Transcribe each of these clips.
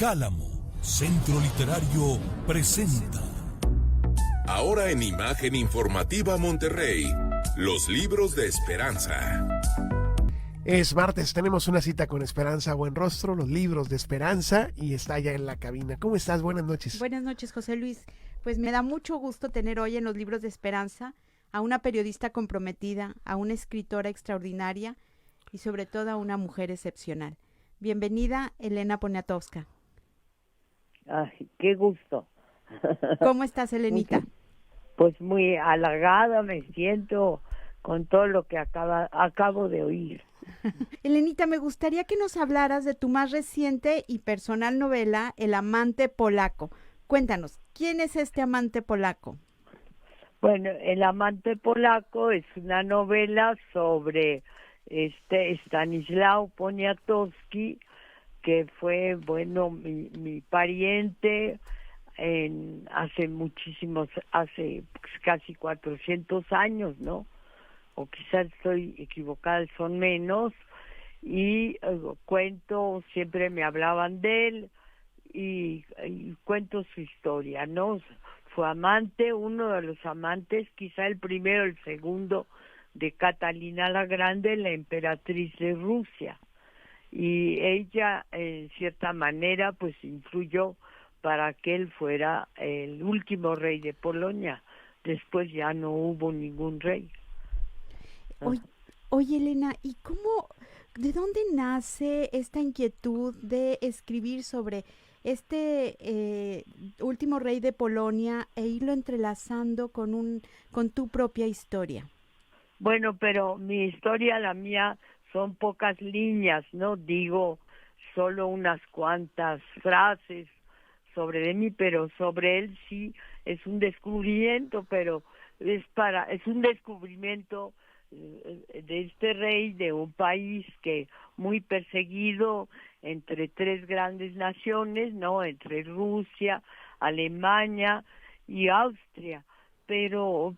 Cálamo, Centro Literario, presenta. Ahora en Imagen Informativa Monterrey, los libros de Esperanza. Es martes, tenemos una cita con Esperanza Buenrostro, los libros de Esperanza, y está ya en la cabina. ¿Cómo estás? Buenas noches. Buenas noches, José Luis. Pues me da mucho gusto tener hoy en los libros de Esperanza a una periodista comprometida, a una escritora extraordinaria y sobre todo a una mujer excepcional. Bienvenida, Elena Poniatowska. Ay, qué gusto. ¿Cómo estás, Elenita? Pues muy halagada me siento con todo lo que acabo de oír. Elenita, me gustaría que nos hablaras de tu más reciente y personal novela, El amante polaco. Cuéntanos, ¿quién es este amante polaco? Bueno, El amante polaco es una novela sobre Stanislaw Poniatowski, que fue, mi pariente hace casi 400 años, ¿no? O quizás estoy equivocada, son menos, y siempre me hablaban de él, y cuento su historia, ¿no? Fue amante, uno de los amantes, quizá el primero, el segundo, de Catalina la Grande, la emperatriz de Rusia. Y ella, en cierta manera, pues influyó para que él fuera el último rey de Polonia. Después ya no hubo ningún rey. Oye, Elena, ¿y de dónde nace esta inquietud de escribir sobre este último rey de Polonia e irlo entrelazando con tu propia historia? Bueno, pero mi historia, la mía, son pocas líneas, ¿no? Digo solo unas cuantas frases de mí, pero sobre él sí es un descubrimiento, pero es un descubrimiento de este rey de un país que muy perseguido entre tres grandes naciones, ¿no? Entre Rusia, Alemania y Austria. Pero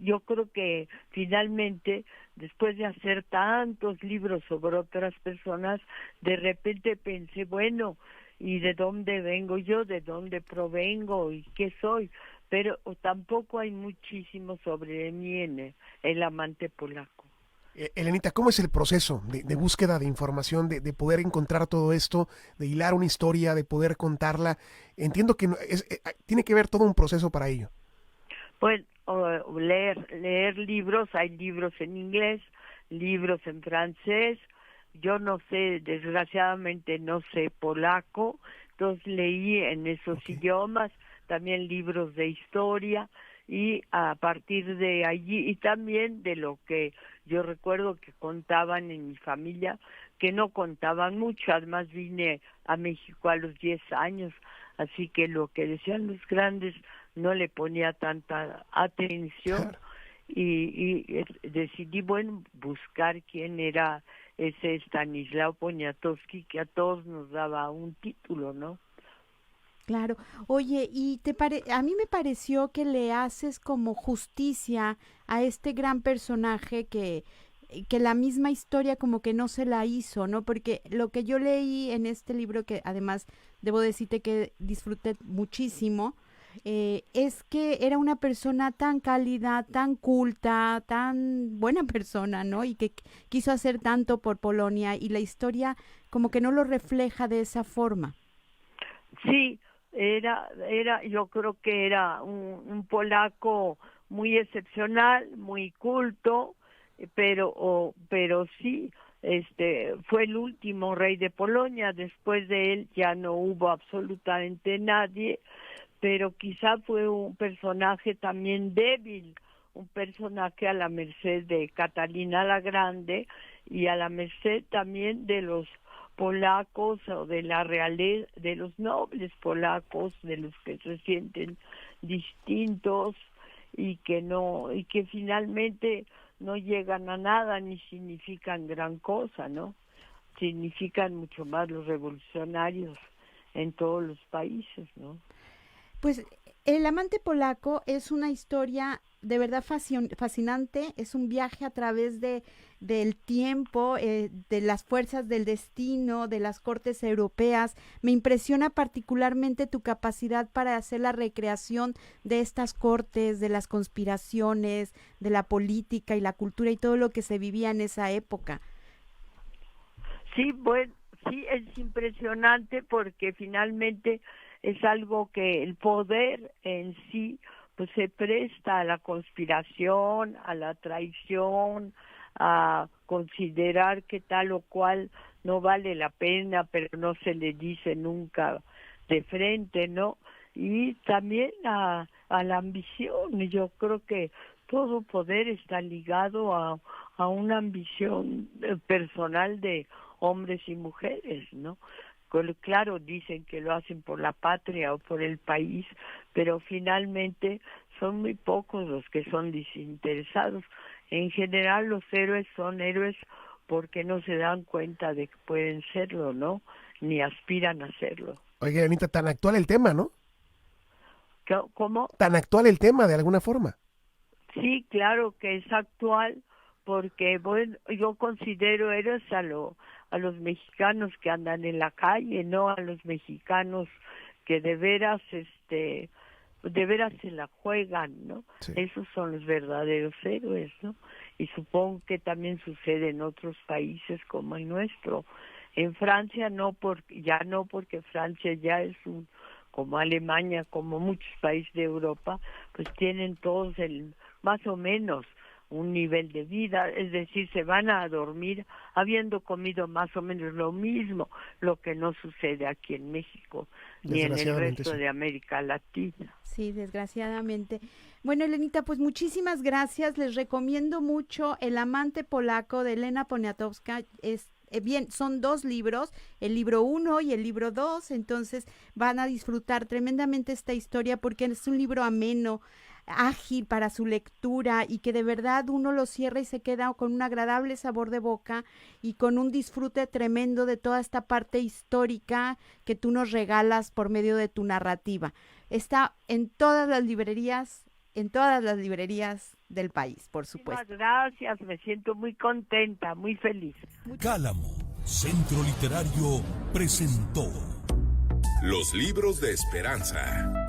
yo creo que finalmente, después de hacer tantos libros sobre otras personas, de repente pensé, bueno, ¿y de dónde vengo yo? ¿De dónde provengo? ¿Y qué soy? Pero tampoco hay muchísimo sobre mí en El amante polaco. Elenita, ¿cómo es el proceso de búsqueda de información, de poder encontrar todo esto, de hilar una historia, de poder contarla? Entiendo que tiene que ver todo un proceso para ello. Pues leer libros, hay libros en inglés, libros en francés. Yo no sé, desgraciadamente no sé polaco, entonces leí en esos idiomas, también libros de historia, y a partir de allí, y también de lo que yo recuerdo que contaban en mi familia, que no contaban mucho, además vine a México a los 10 años, así que lo que decían los grandes no le ponía tanta atención. Claro. Y decidí, buscar quién era ese Stanislaw Poniatowski, que a todos nos daba un título, ¿no? Claro. Oye, y a mí me pareció que le haces como justicia a este gran personaje que la misma historia como que no se la hizo, ¿no? Porque lo que yo leí en este libro, que además debo decirte que disfruté muchísimo, es que era una persona tan cálida, tan culta, tan buena persona, ¿no? Y que quiso hacer tanto por Polonia, y la historia como que no lo refleja de esa forma. Sí, yo creo que era un polaco muy excepcional, muy culto, pero sí, fue el último rey de Polonia. Después de él ya no hubo absolutamente nadie, pero quizá fue un personaje también débil, un personaje a la merced de Catalina la Grande y a la merced también de los polacos o de la realeza, de los nobles polacos, de los que se sienten distintos y que finalmente no llegan a nada ni significan gran cosa, ¿no? Significan mucho más los revolucionarios en todos los países, ¿no? Pues El amante polaco es una historia de verdad fascinante, es un viaje a través del tiempo, de las fuerzas del destino, de las cortes europeas. Me impresiona particularmente tu capacidad para hacer la recreación de estas cortes, de las conspiraciones, de la política y la cultura y todo lo que se vivía en esa época. Sí, bueno, sí, es impresionante porque finalmente es algo que el poder en sí pues se presta a la conspiración, a la traición, a considerar que tal o cual no vale la pena, pero no se le dice nunca de frente, ¿no? Y también a la ambición. Yo creo que todo poder está ligado a una ambición personal de hombres y mujeres, ¿no? Claro, dicen que lo hacen por la patria o por el país, pero finalmente son muy pocos los que son desinteresados. En general los héroes son héroes porque no se dan cuenta de que pueden serlo, ¿no? Ni aspiran a serlo. Oye, Anita, tan actual el tema, ¿no? ¿Cómo? Tan actual el tema, de alguna forma. Sí, claro que es actual, porque bueno, yo considero héroes a los mexicanos que andan en la calle, no a los mexicanos que de veras se la juegan, ¿no? Sí. Esos son los verdaderos héroes, ¿no? Y supongo que también sucede en otros países como el nuestro. En Francia ya no, porque Francia ya es como Alemania, como muchos países de Europa, pues tienen todos más o menos un nivel de vida, es decir, se van a dormir habiendo comido más o menos lo mismo, lo que no sucede aquí en México ni en el resto de América Latina. Sí, desgraciadamente. Bueno, Elenita, pues muchísimas gracias. Les recomiendo mucho El amante polaco de Elena Poniatowska. Bien, son 2 libros, el libro 1 y el libro 2, entonces van a disfrutar tremendamente esta historia porque es un libro ameno, ágil para su lectura y que de verdad uno lo cierra y se queda con un agradable sabor de boca y con un disfrute tremendo de toda esta parte histórica que tú nos regalas por medio de tu narrativa. Está en todas las librerías del país, por supuesto. Muchas gracias, me siento muy contenta, muy feliz. Cálamo, Centro Literario presentó Los libros de esperanza.